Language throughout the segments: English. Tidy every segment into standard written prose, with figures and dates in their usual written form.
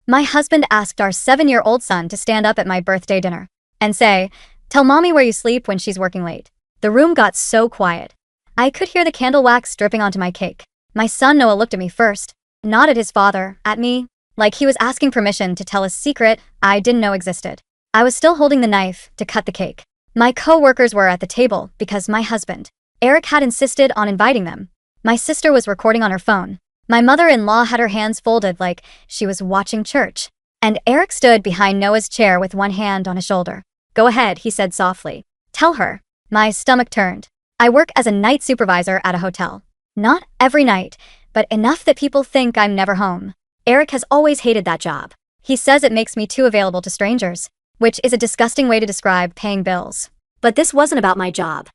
My husband asked our 7-year-old son to stand up at my birthday dinner and say, "Tell mommy where you sleep when she's working late." The room got so quiet. I could hear the candle wax dripping onto my cake. My son Noah looked at me first, not at his father, at me, like he was asking permission to tell a secret I didn't know existed. I was still holding the knife to cut the cake. My co-workers were at the table because my husband, Eric, had insisted on inviting them. My sister was recording on her phone. My mother-in-law had her hands folded like she was watching church. And Eric stood behind Noah's chair with one hand on his shoulder. "Go ahead," he said softly. "Tell her." My stomach turned. I work as a night supervisor at a hotel. Not every night, but enough that people think I'm never home. Eric has always hated that job. He says it makes me too available to strangers, which is a disgusting way to describe paying bills. But this wasn't about my job.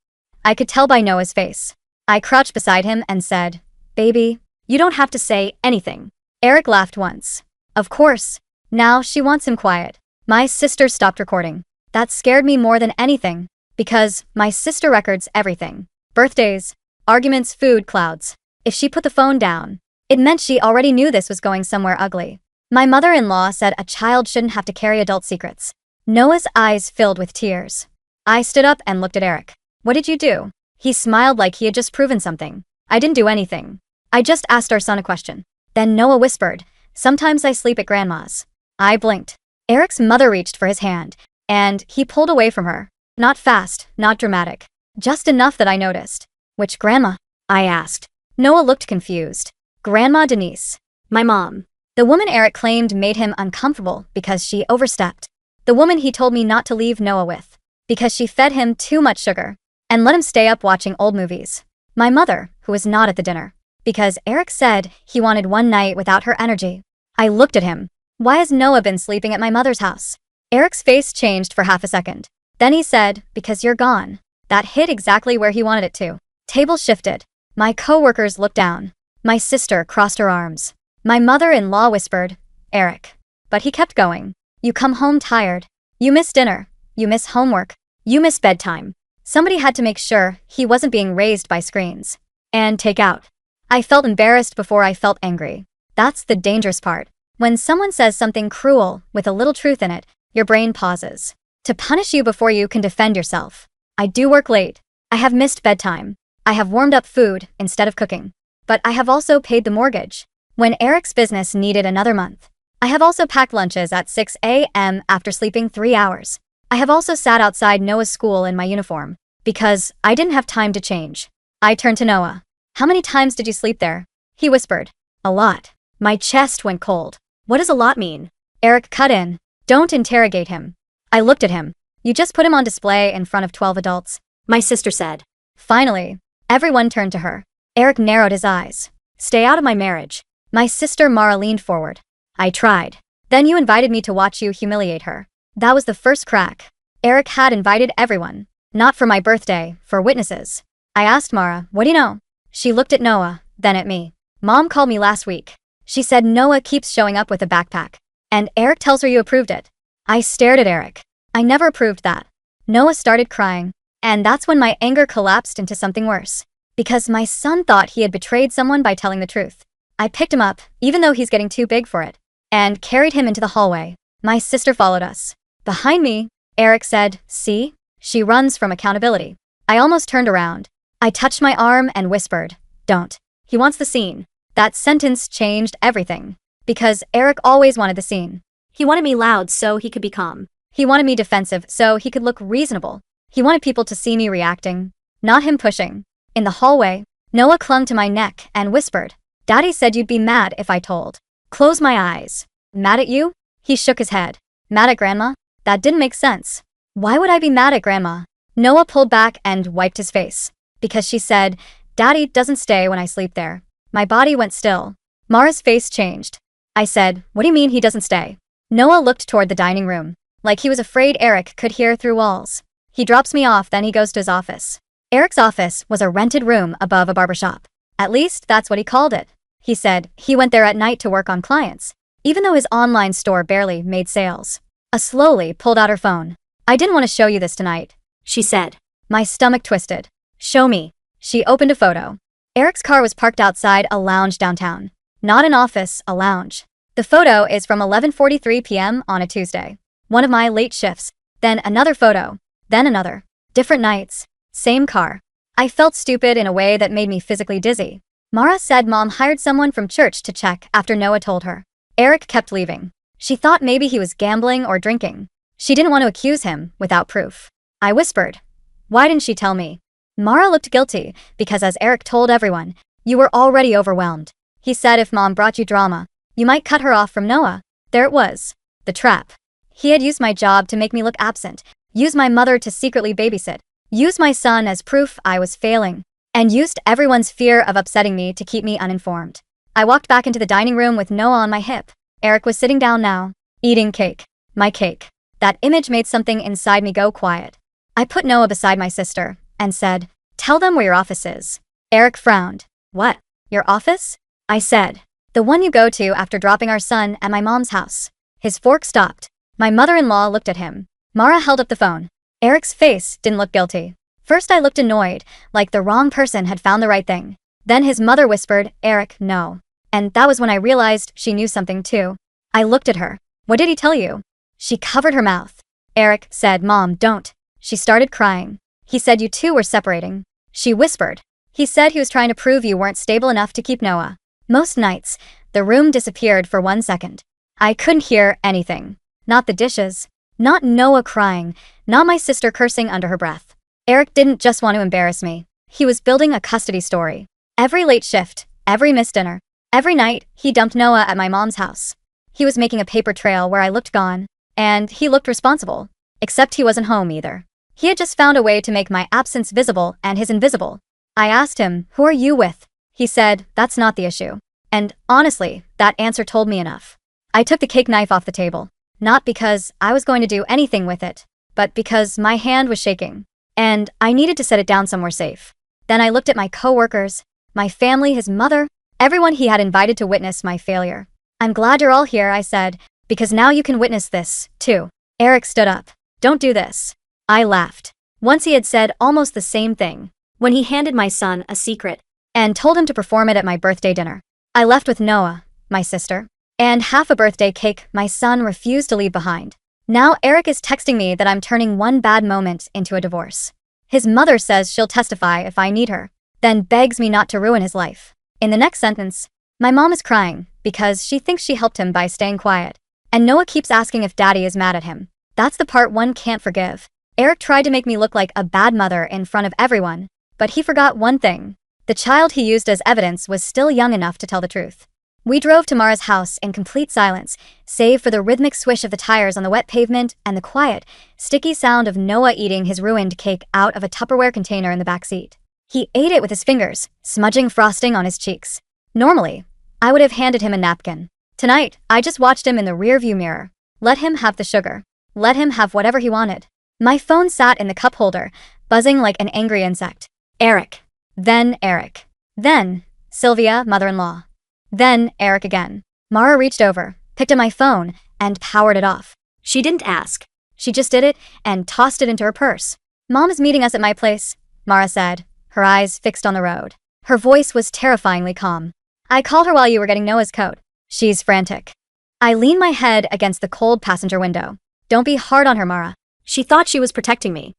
I could tell by Noah's face. I crouched beside him and said, "Baby, you don't have to say anything." Eric laughed once. Of course. Now she wants him quiet. My sister stopped recording. That scared me more than anything, because my sister records everything. Birthdays, arguments, food, clouds. If she put the phone down, it meant she already knew this was going somewhere ugly. My mother-in-law said a child shouldn't have to carry adult secrets. Noah's eyes filled with tears. I stood up and looked at Eric. "What did you do?" He smiled like he had just proven something. "I didn't do anything. I just asked our son a question." Then Noah whispered, "Sometimes I sleep at grandma's." I blinked. Eric's mother reached for his hand, and he pulled away from her. Not fast, not dramatic. Just enough that I noticed. "Which grandma?" I asked. Noah looked confused. "Grandma Denise. My mom. The woman Eric claimed made him uncomfortable because she overstepped. The woman he told me not to leave Noah with, because she fed him too much sugar and let him stay up watching old movies. My mother, who was not at the dinner, because Eric said he wanted one night without her energy." I looked at him. "Why has Noah been sleeping at my mother's house?" Eric's face changed for half a second. Then he said, "Because you're gone." That hit exactly where he wanted it to. Table shifted. My co-workers looked down. My sister crossed her arms. My mother-in-law whispered, "Eric." But he kept going. "You come home tired. You miss dinner. You miss homework. You miss bedtime." Somebody had to make sure he wasn't being raised by screens. And take out. I felt embarrassed before I felt angry. That's the dangerous part. When someone says something cruel with a little truth in it, your brain pauses to punish you before you can defend yourself. I do work late. I have missed bedtime. I have warmed up food instead of cooking. But I have also paid the mortgage. When Eric's business needed another month. I have also packed lunches at 6 a.m. after sleeping 3 hours. I have also sat outside Noah's school in my uniform, because I didn't have time to change. I turned to Noah. "How many times did you sleep there?" He whispered, "A lot." My chest went cold. "What does a lot mean?" Eric cut in. "Don't interrogate him." I looked at him. "You just put him on display in front of 12 adults," my sister said. Finally, everyone turned to her. Eric narrowed his eyes. "Stay out of my marriage." My sister Mara leaned forward. "I tried. Then you invited me to watch you humiliate her." That was the first crack. Eric had invited everyone. Not for my birthday, for witnesses. I asked Mara, "What do you know?" She looked at Noah, then at me. "Mom called me last week. She said Noah keeps showing up with a backpack. And Eric tells her you approved it." I stared at Eric. "I never approved that." Noah started crying. And that's when my anger collapsed into something worse. Because my son thought he had betrayed someone by telling the truth. I picked him up, even though he's getting too big for it, and carried him into the hallway. My sister followed us. Behind me, Eric said, "See? She runs from accountability." I almost turned around. I touched my arm and whispered, "Don't. He wants the scene." That sentence changed everything. Because Eric always wanted the scene. He wanted me loud so he could be calm. He wanted me defensive so he could look reasonable. He wanted people to see me reacting, not him pushing. In the hallway, Noah clung to my neck and whispered, "Daddy said you'd be mad if I told." Close my eyes. "Mad at you?" He shook his head. "Mad at Grandma?" That didn't make sense. Why would I be mad at Grandma? Noah pulled back and wiped his face. Because she said, "Daddy doesn't stay when I sleep there." My body went still. Mara's face changed. I said, "What do you mean he doesn't stay?" Noah looked toward the dining room, like he was afraid Eric could hear through walls. "He drops me off, then he goes to his office." Eric's office was a rented room above a barbershop. At least that's what he called it. He said he went there at night to work on clients, even though his online store barely made sales. Slowly pulled out her phone. "I didn't want to show you this tonight," she said. My stomach twisted. "Show me." She opened a photo. Eric's car was parked outside a lounge downtown. Not an office, a lounge. The photo is from 11:43 p.m. on a Tuesday. One of my late shifts. Then another photo. Then another. Different nights. Same car. I felt stupid in a way that made me physically dizzy. Mara said Mom hired someone from church to check after Noah told her. Eric kept leaving. She thought maybe he was gambling or drinking. She didn't want to accuse him without proof. I whispered, "Why didn't she tell me?" Mara looked guilty because, as Eric told everyone, you were already overwhelmed. He said if Mom brought you drama, you might cut her off from Noah. There it was. The trap. He had used my job to make me look absent, used my mother to secretly babysit, used my son as proof I was failing, and used everyone's fear of upsetting me to keep me uninformed. I walked back into the dining room with Noah on my hip. Eric was sitting down now, eating cake. My cake. That image made something inside me go quiet. I put Noah beside my sister and said, "Tell them where your office is." Eric frowned. "What? Your office?" I said, "The one you go to after dropping our son at my mom's house." His fork stopped. My mother-in-law looked at him. Mara held up the phone. Eric's face didn't look guilty. First I looked annoyed, like the wrong person had found the right thing. Then his mother whispered, "Eric, no." And that was when I realized she knew something too. I looked at her. "What did he tell you?" She covered her mouth. Eric said, "Mom, don't." She started crying. "He said you two were separating." She whispered. "He said he was trying to prove you weren't stable enough to keep Noah." Most nights, the room disappeared for 1 second. I couldn't hear anything. Not the dishes. Not Noah crying. Not my sister cursing under her breath. Eric didn't just want to embarrass me. He was building a custody story. Every late shift, every missed dinner, every night, he dumped Noah at my mom's house. He was making a paper trail where I looked gone, and he looked responsible. Except he wasn't home either. He had just found a way to make my absence visible and his invisible. I asked him, "Who are you with?" He said, "That's not the issue." And honestly, that answer told me enough. I took the cake knife off the table. Not because I was going to do anything with it, but because my hand was shaking, and I needed to set it down somewhere safe. Then I looked at my co-workers, my family, his mother, everyone he had invited to witness my failure. "I'm glad you're all here," I said, "because now you can witness this, too." Eric stood up. "Don't do this." I laughed. Once he had said almost the same thing, when he handed my son a secret, and told him to perform it at my birthday dinner. I left with Noah, my sister, and half a birthday cake my son refused to leave behind. Now Eric is texting me that I'm turning one bad moment into a divorce. His mother says she'll testify if I need her, then begs me not to ruin his life. In the next sentence, my mom is crying because she thinks she helped him by staying quiet, and Noah keeps asking if Daddy is mad at him. That's the part one can't forgive. Eric tried to make me look like a bad mother in front of everyone, but he forgot one thing. The child he used as evidence was still young enough to tell the truth. We drove to Mara's house in complete silence, save for the rhythmic swish of the tires on the wet pavement and the quiet, sticky sound of Noah eating his ruined cake out of a Tupperware container in the back seat. He ate it with his fingers, smudging frosting on his cheeks. Normally, I would have handed him a napkin. Tonight, I just watched him in the rearview mirror. Let him have the sugar. Let him have whatever he wanted. My phone sat in the cup holder, buzzing like an angry insect. Eric. Then Eric. Then Sylvia, mother-in-law. Then Eric again. Mara reached over, picked up my phone, and powered it off. She didn't ask. She just did it and tossed it into her purse. "Mom is meeting us at my place," Mara said, her eyes fixed on the road. Her voice was terrifyingly calm. "I called her while you were getting Noah's coat. She's frantic." I leaned my head against the cold passenger window. "Don't be hard on her, Mara. She thought she was protecting me."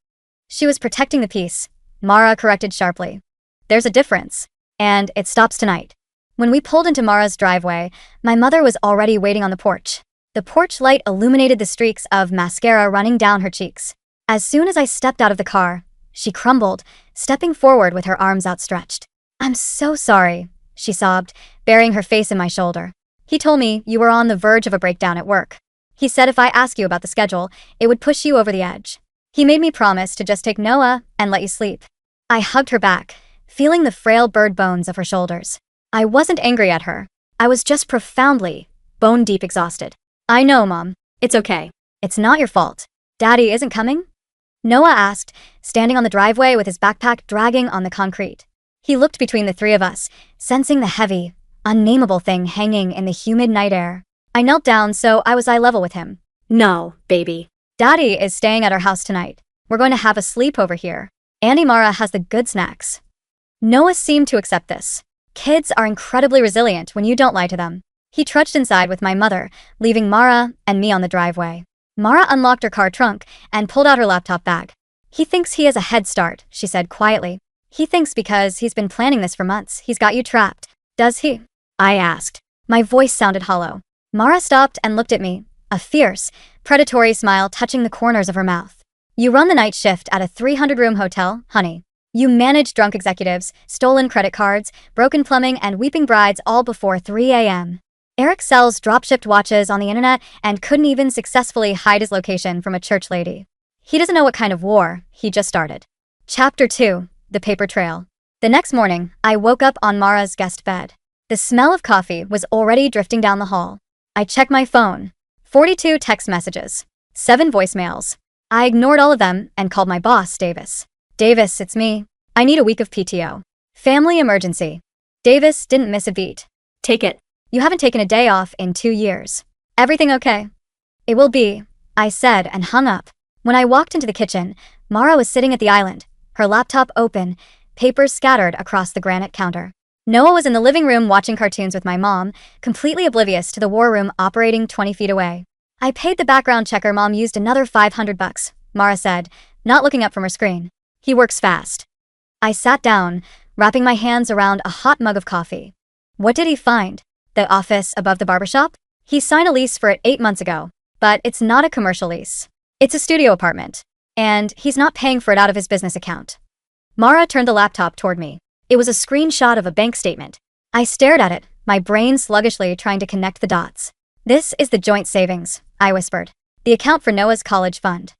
"She was protecting the peace," Mara corrected sharply. "There's a difference. And it stops tonight." When we pulled into Mara's driveway, my mother was already waiting on the porch. The porch light illuminated the streaks of mascara running down her cheeks. As soon as I stepped out of the car, she crumbled, stepping forward with her arms outstretched. "I'm so sorry," she sobbed, burying her face in my shoulder. "He told me you were on the verge of a breakdown at work. He said if I asked you about the schedule, it would push you over the edge. He made me promise to just take Noah and let you sleep." I hugged her back, feeling the frail bird bones of her shoulders. I wasn't angry at her. I was just profoundly, bone-deep exhausted. "I know, Mom. It's okay. It's not your fault. Daddy isn't coming?" Noah asked, standing on the driveway with his backpack dragging on the concrete. He looked between the three of us, sensing the heavy, unnameable thing hanging in the humid night air. I knelt down so I was eye level with him. "No, baby. Daddy is staying at our house tonight. We're going to have a sleepover here. Auntie Mara has the good snacks." Noah seemed to accept this. Kids are incredibly resilient when you don't lie to them. He trudged inside with my mother, leaving Mara and me on the driveway. Mara unlocked her car trunk and pulled out her laptop bag. "He thinks he has a head start," she said quietly. "He thinks because he's been planning this for months, he's got you trapped. Does he?" I asked. My voice sounded hollow. Mara stopped and looked at me, a fierce, predatory smile touching the corners of her mouth. "You run the night shift at a 300-room hotel, honey. You manage drunk executives, stolen credit cards, broken plumbing, and weeping brides all before 3 a.m. Eric sells drop-shipped watches on the internet and couldn't even successfully hide his location from a church lady. He doesn't know what kind of war he just started." Chapter 2. The Paper Trail. The next morning, I woke up on Mara's guest bed. The smell of coffee was already drifting down the hall. I checked my phone. 42 text messages. 7 voicemails. I ignored all of them and called my boss, Davis. "Davis, it's me. I need a week of PTO. Family emergency." Davis didn't miss a beat. "Take it. You haven't taken a day off in 2 years. Everything okay?" "It will be," I said and hung up. When I walked into the kitchen, Mara was sitting at the island, her laptop open, papers scattered across the granite counter. Noah was in the living room watching cartoons with my mom, completely oblivious to the war room operating 20 feet away. "I paid the background checker Mom used another $500, Mara said, not looking up from her screen. "He works fast." I sat down, wrapping my hands around a hot mug of coffee. What did he find? The office above the barbershop? He signed a lease for it 8 months ago, but it's not a commercial lease. It's a studio apartment, and he's not paying for it out of his business account. Mara turned the laptop toward me. It was a screenshot of a bank statement. I stared at it, my brain sluggishly trying to connect the dots. "This is the joint savings," I whispered. "The account for Noah's college fund."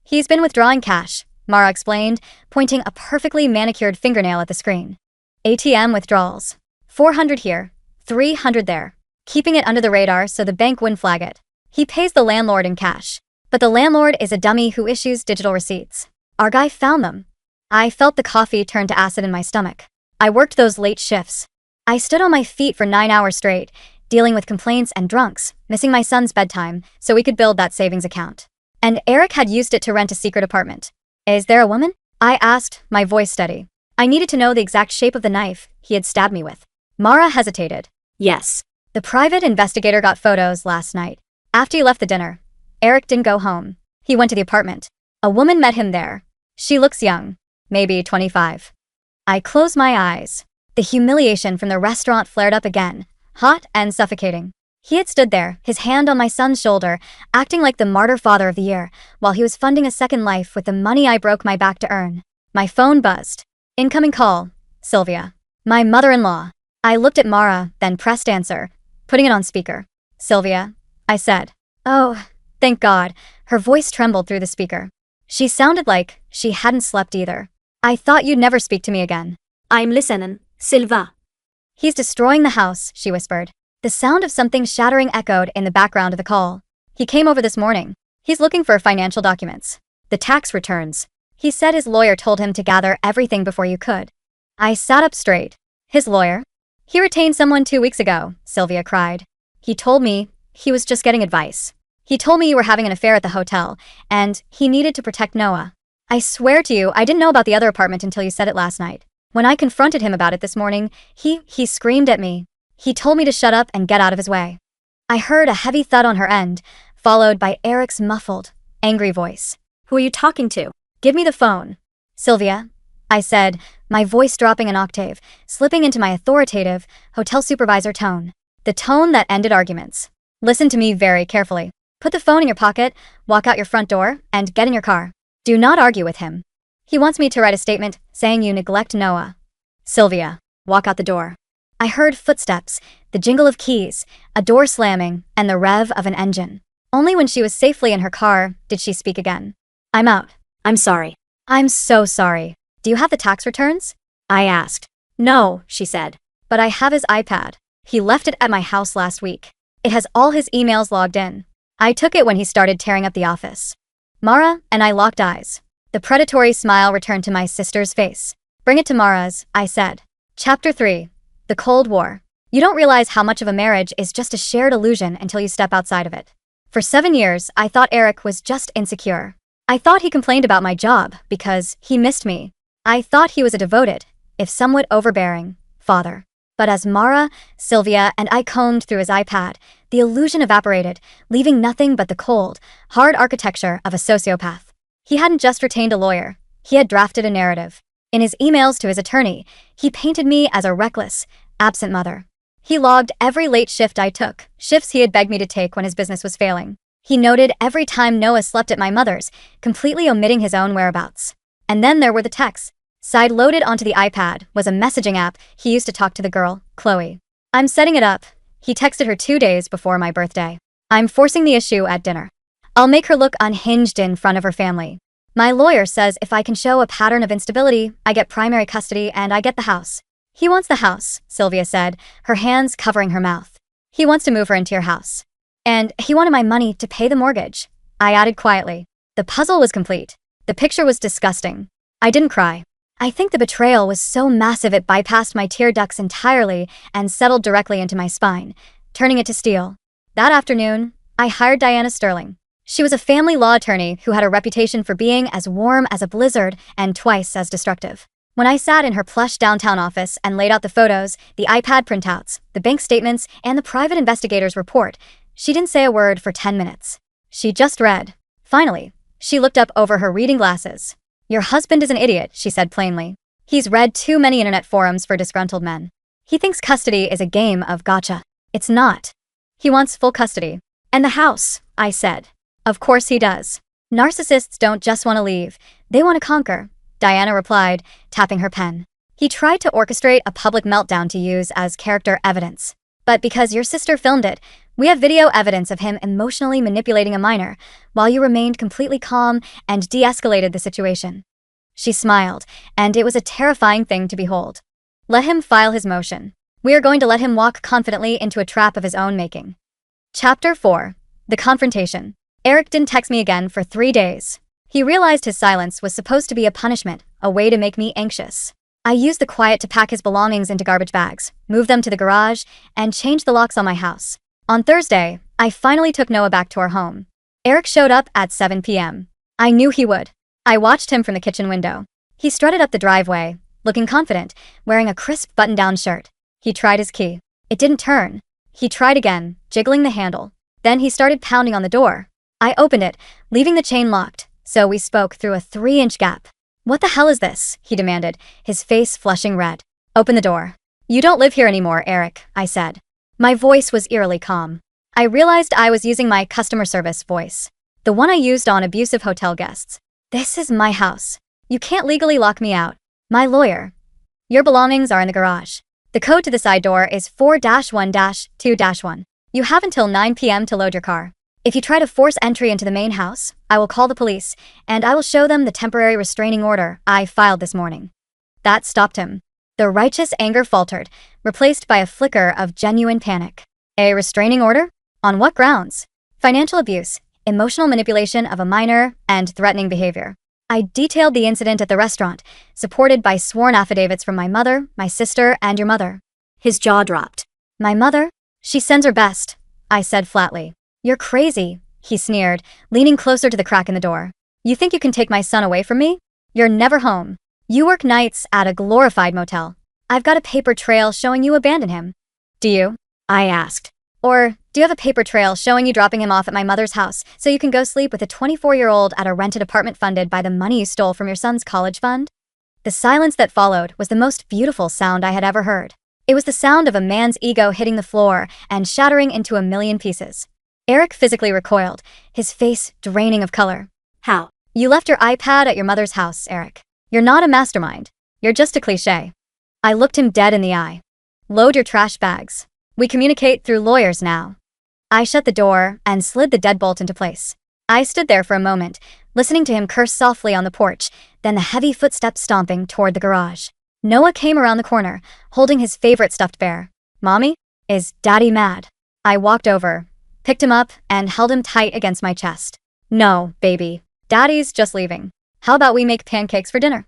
"He's been withdrawing cash," Mara explained, pointing a perfectly manicured fingernail at the screen. "ATM withdrawals. 400 here, 300 there. Keeping it under the radar so the bank wouldn't flag it. He pays the landlord in cash. But the landlord is a dummy who issues digital receipts. Our guy found them." I felt the coffee turn to acid in my stomach. I worked those late shifts. I stood on my feet for 9 hours straight, dealing with complaints and drunks, missing my son's bedtime so we could build that savings account. And Eric had used it to rent a secret apartment. "Is there a woman?" I asked, my voice steady. I needed to know the exact shape of the knife he had stabbed me with. Mara hesitated. "Yes. The private investigator got photos last night. After he left the dinner. Eric didn't go home. He went to the apartment. A woman met him there. She looks young, maybe 25. I closed my eyes. The humiliation from the restaurant flared up again, hot and suffocating. He had stood there, his hand on my son's shoulder, acting like the martyr father of the year, while he was funding a second life with the money I broke my back to earn. My phone buzzed. "Incoming call. Sylvia. My mother-in-law." I looked at Mara, then pressed answer, putting it on speaker. "Sylvia," I said. "Oh, thank God." Her voice trembled through the speaker. She sounded like she hadn't slept either. "I thought you'd never speak to me again." "I'm listening, Sylva." "He's destroying the house," she whispered. The sound of something shattering echoed in the background of the call. "He came over this morning. He's looking for financial documents. The tax returns. He said his lawyer told him to gather everything before you could." I sat up straight. "His lawyer?" "He retained someone 2 weeks ago," Sylvia cried. "He told me he was just getting advice. He told me you were having an affair at the hotel, and he needed to protect Noah. I swear to you, I didn't know about the other apartment until you said it last night. When I confronted him about it this morning, he screamed at me. He told me to shut up and get out of his way." I heard a heavy thud on her end, followed by Eric's muffled, angry voice. "Who are you talking to? Give me the phone." "Sylvia," I said, my voice dropping an octave, slipping into my authoritative, hotel supervisor tone. The tone that ended arguments. "Listen to me very carefully. Put the phone in your pocket, walk out your front door, and get in your car. Do not argue with him. He wants me to write a statement saying you neglect Noah. Sylvia, walk out the door." I heard footsteps, the jingle of keys, a door slamming, and the rev of an engine. Only when she was safely in her car did she speak again. "I'm out." "I'm sorry." "I'm so sorry. Do you have the tax returns?" I asked. "No," she said. "But I have his iPad. He left it at my house last week. It has all his emails logged in. I took it when he started tearing up the office." Mara and I locked eyes. The predatory smile returned to my sister's face. "Bring it to Mara's," I said. Chapter 3. The Cold War. You don't realize how much of a marriage is just a shared illusion until you step outside of it. For 7 years, I thought Eric was just insecure. I thought he complained about my job because he missed me. I thought he was a devoted, if somewhat overbearing, father. But as Mara, Sylvia, and I combed through his iPad, the illusion evaporated, leaving nothing but the cold, hard architecture of a sociopath. He hadn't just retained a lawyer, he had drafted a narrative. In his emails to his attorney, he painted me as a reckless, absent mother. He logged every late shift I took, shifts he had begged me to take when his business was failing. He noted every time Noah slept at my mother's, completely omitting his own whereabouts. And then there were the texts. Side-loaded onto the iPad was a messaging app he used to talk to the girl, Chloe. "I'm setting it up," he texted her 2 days before my birthday. "I'm forcing the issue at dinner. I'll make her look unhinged in front of her family. My lawyer says if I can show a pattern of instability, I get primary custody and I get the house." "He wants the house," Sylvia said, her hands covering her mouth. "He wants to move her into your house. And he wanted my money to pay the mortgage," I added quietly. The puzzle was complete. The picture was disgusting. I didn't cry. I think the betrayal was so massive it bypassed my tear ducts entirely and settled directly into my spine, turning it to steel. That afternoon, I hired Diana Sterling. She was a family law attorney who had a reputation for being as warm as a blizzard and twice as destructive. When I sat in her plush downtown office and laid out the photos, the iPad printouts, the bank statements, and the private investigator's report, she didn't say a word for 10 minutes. She just read. Finally, she looked up over her reading glasses. "Your husband is an idiot," she said plainly. "He's read too many internet forums for disgruntled men. He thinks custody is a game of gotcha. It's not. He wants full custody. And the house," I said. "Of course he does. Narcissists don't just want to leave, they want to conquer," Diana replied, tapping her pen. "He tried to orchestrate a public meltdown to use as character evidence. But because your sister filmed it, we have video evidence of him emotionally manipulating a minor, while you remained completely calm and de-escalated the situation." She smiled, and it was a terrifying thing to behold. "Let him file his motion. We are going to let him walk confidently into a trap of his own making." Chapter 4. The Confrontation. Eric didn't text me again for 3 days. He realized his silence was supposed to be a punishment, a way to make me anxious. I used the quiet to pack his belongings into garbage bags, move them to the garage, and change the locks on my house. On Thursday, I finally took Noah back to our home. Eric showed up at 7 p.m. I knew he would. I watched him from the kitchen window. He strutted up the driveway, looking confident, wearing a crisp button-down shirt. He tried his key. It didn't turn. He tried again, jiggling the handle. Then he started pounding on the door. I opened it, leaving the chain locked, so we spoke through a 3-inch gap. "What the hell is this?" he demanded, his face flushing red. "Open the door." "You don't live here anymore, Eric," I said. My voice was eerily calm. I realized I was using my customer service voice, the one I used on abusive hotel guests. "This is my house. You can't legally lock me out. My lawyer. Your belongings are in the garage. The code to the side door is 4-1-2-1. You have until 9 p.m. to load your car. If you try to force entry into the main house, I will call the police, and I will show them the temporary restraining order I filed this morning." That stopped him. The righteous anger faltered, replaced by a flicker of genuine panic. A restraining order? On what grounds? Financial abuse, emotional manipulation of a minor, and threatening behavior. I detailed the incident at the restaurant, supported by sworn affidavits from my mother, my sister, and your mother. His jaw dropped. "My mother? She sends her best," I said flatly. "You're crazy," he sneered, leaning closer to the crack in the door. "You think you can take my son away from me? You're never home. You work nights at a glorified motel. I've got a paper trail showing you abandon him." "Do you?" I asked. "Or do you have a paper trail showing you dropping him off at my mother's house so you can go sleep with a 24-year-old at a rented apartment funded by the money you stole from your son's college fund?" The silence that followed was the most beautiful sound I had ever heard. It was the sound of a man's ego hitting the floor and shattering into a million pieces. Eric physically recoiled, his face draining of color. "How?" "You left your iPad at your mother's house, Eric. You're not a mastermind. You're just a cliché." I looked him dead in the eye. "Load your trash bags. We communicate through lawyers now." I shut the door and slid the deadbolt into place. I stood there for a moment, listening to him curse softly on the porch, then the heavy footsteps stomping toward the garage. Noah came around the corner, holding his favorite stuffed bear. "Mommy? Is Daddy mad?" I walked over, picked him up, and held him tight against my chest. "No, baby. Daddy's just leaving. How about we make pancakes for dinner?"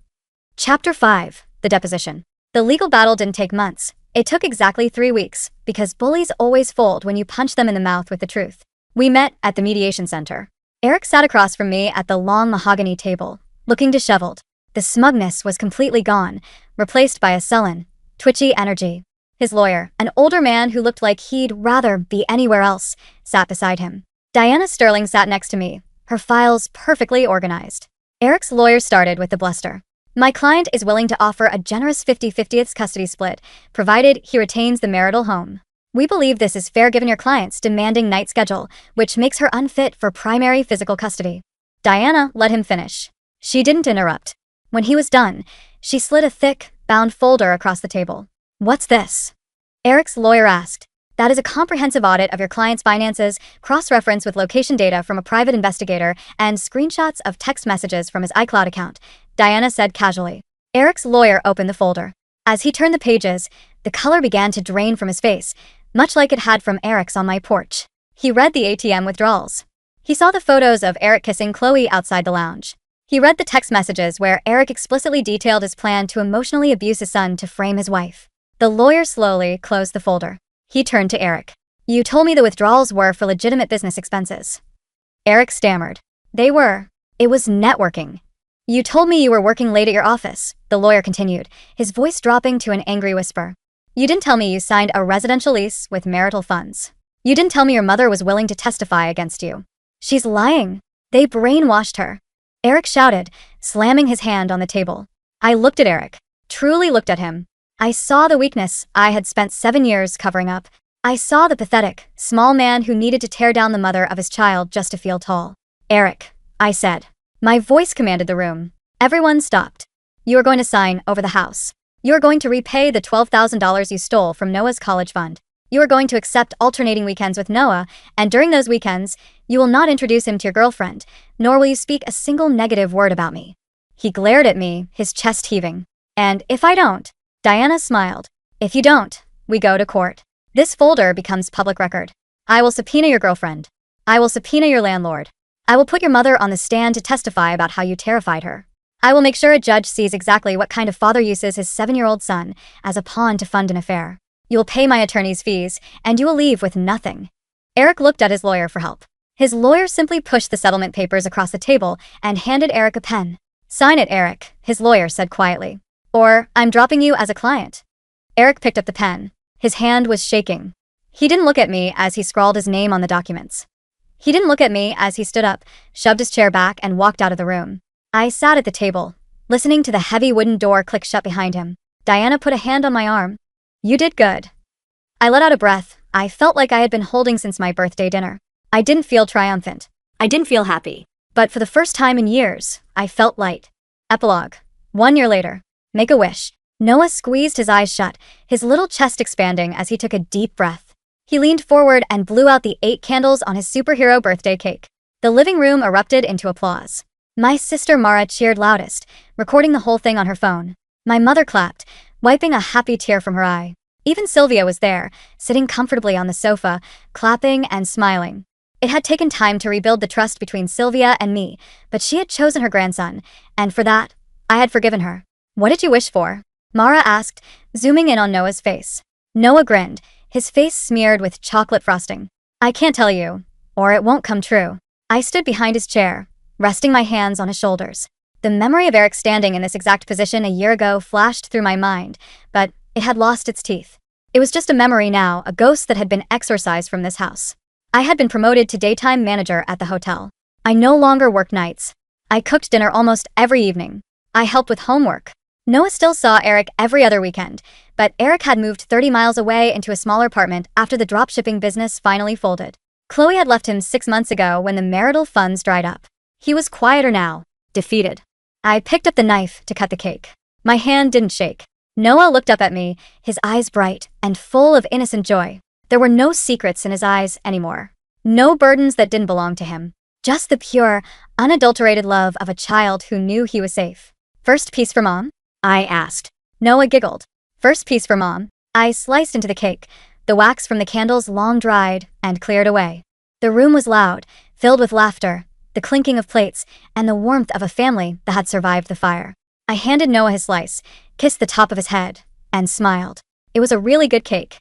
Chapter 5. The Deposition. The legal battle didn't take months. It took exactly 3 weeks, because bullies always fold when you punch them in the mouth with the truth. We met at the mediation center. Eric sat across from me at the long mahogany table, looking disheveled. The smugness was completely gone, replaced by a sullen, twitchy energy. His lawyer, an older man who looked like he'd rather be anywhere else, sat beside him. Diana Sterling sat next to me, her files perfectly organized. Eric's lawyer started with the bluster. My client is willing to offer a generous 50/50 custody split, provided he retains the marital home. We believe this is fair given your client's demanding night schedule, which makes her unfit for primary physical custody. Diana let him finish. She didn't interrupt. When he was done, she slid a thick, bound folder across the table. What's this? Eric's lawyer asked. That is a comprehensive audit of your client's finances, cross-reference with location data from a private investigator, and screenshots of text messages from his iCloud account, Diana said casually. Eric's lawyer opened the folder. As he turned the pages, the color began to drain from his face, much like it had from Eric's on my porch. He read the ATM withdrawals. He saw the photos of Eric kissing Chloe outside the lounge. He read the text messages where Eric explicitly detailed his plan to emotionally abuse his son to frame his wife. The lawyer slowly closed the folder. He turned to Eric. You told me the withdrawals were for legitimate business expenses. Eric stammered. They were. It was networking. You told me you were working late at your office, the lawyer continued, his voice dropping to an angry whisper. You didn't tell me you signed a residential lease with marital funds. You didn't tell me your mother was willing to testify against you. She's lying. They brainwashed her. Eric shouted, slamming his hand on the table. I looked at Eric. Truly looked at him. I saw the weakness I had spent 7 years covering up. I saw the pathetic, small man who needed to tear down the mother of his child just to feel tall. Eric, I said. My voice commanded the room. Everyone stopped. You are going to sign over the house. You are going to repay the $12,000 you stole from Noah's college fund. You are going to accept alternating weekends with Noah, and during those weekends, you will not introduce him to your girlfriend, nor will you speak a single negative word about me. He glared at me, his chest heaving. And if I don't, Diana smiled. If you don't, we go to court. This folder becomes public record. I will subpoena your girlfriend. I will subpoena your landlord. I will put your mother on the stand to testify about how you terrified her. I will make sure a judge sees exactly what kind of father uses his 7-year-old son as a pawn to fund an affair. You will pay my attorney's fees, and you will leave with nothing. Eric looked at his lawyer for help. His lawyer simply pushed the settlement papers across the table and handed Eric a pen. Sign it, Eric, his lawyer said quietly. Or, I'm dropping you as a client. Eric picked up the pen. His hand was shaking. He didn't look at me as he scrawled his name on the documents. He didn't look at me as he stood up, shoved his chair back, and walked out of the room. I sat at the table, listening to the heavy wooden door click shut behind him. Diana put a hand on my arm. You did good. I let out a breath I felt like I had been holding since my birthday dinner. I didn't feel triumphant. I didn't feel happy. But for the first time in years, I felt light. Epilogue. 1 year later. Make a wish. Noah squeezed his eyes shut, his little chest expanding as he took a deep breath. He leaned forward and blew out the 8 candles on his superhero birthday cake. The living room erupted into applause. My sister Mara cheered loudest, recording the whole thing on her phone. My mother clapped, wiping a happy tear from her eye. Even Sylvia was there, sitting comfortably on the sofa, clapping and smiling. It had taken time to rebuild the trust between Sylvia and me, but she had chosen her grandson, and for that, I had forgiven her. What did you wish for? Mara asked, zooming in on Noah's face. Noah grinned, his face smeared with chocolate frosting. I can't tell you, or it won't come true. I stood behind his chair, resting my hands on his shoulders. The memory of Eric standing in this exact position a year ago flashed through my mind, but it had lost its teeth. It was just a memory now, a ghost that had been exorcised from this house. I had been promoted to daytime manager at the hotel. I no longer worked nights. I cooked dinner almost every evening. I helped with homework. Noah still saw Eric every other weekend, but Eric had moved 30 miles away into a smaller apartment after the dropshipping business finally folded. Chloe had left him 6 months ago when the marital funds dried up. He was quieter now, defeated. I picked up the knife to cut the cake. My hand didn't shake. Noah looked up at me, his eyes bright and full of innocent joy. There were no secrets in his eyes anymore. No burdens that didn't belong to him. Just the pure, unadulterated love of a child who knew he was safe. First piece for Mom? I asked. Noah giggled. First piece for Mom. I sliced into the cake. The wax from the candles long dried and cleared away. The room was loud, filled with laughter, the clinking of plates, and the warmth of a family that had survived the fire. I handed Noah his slice, kissed the top of his head, and smiled. It was a really good cake.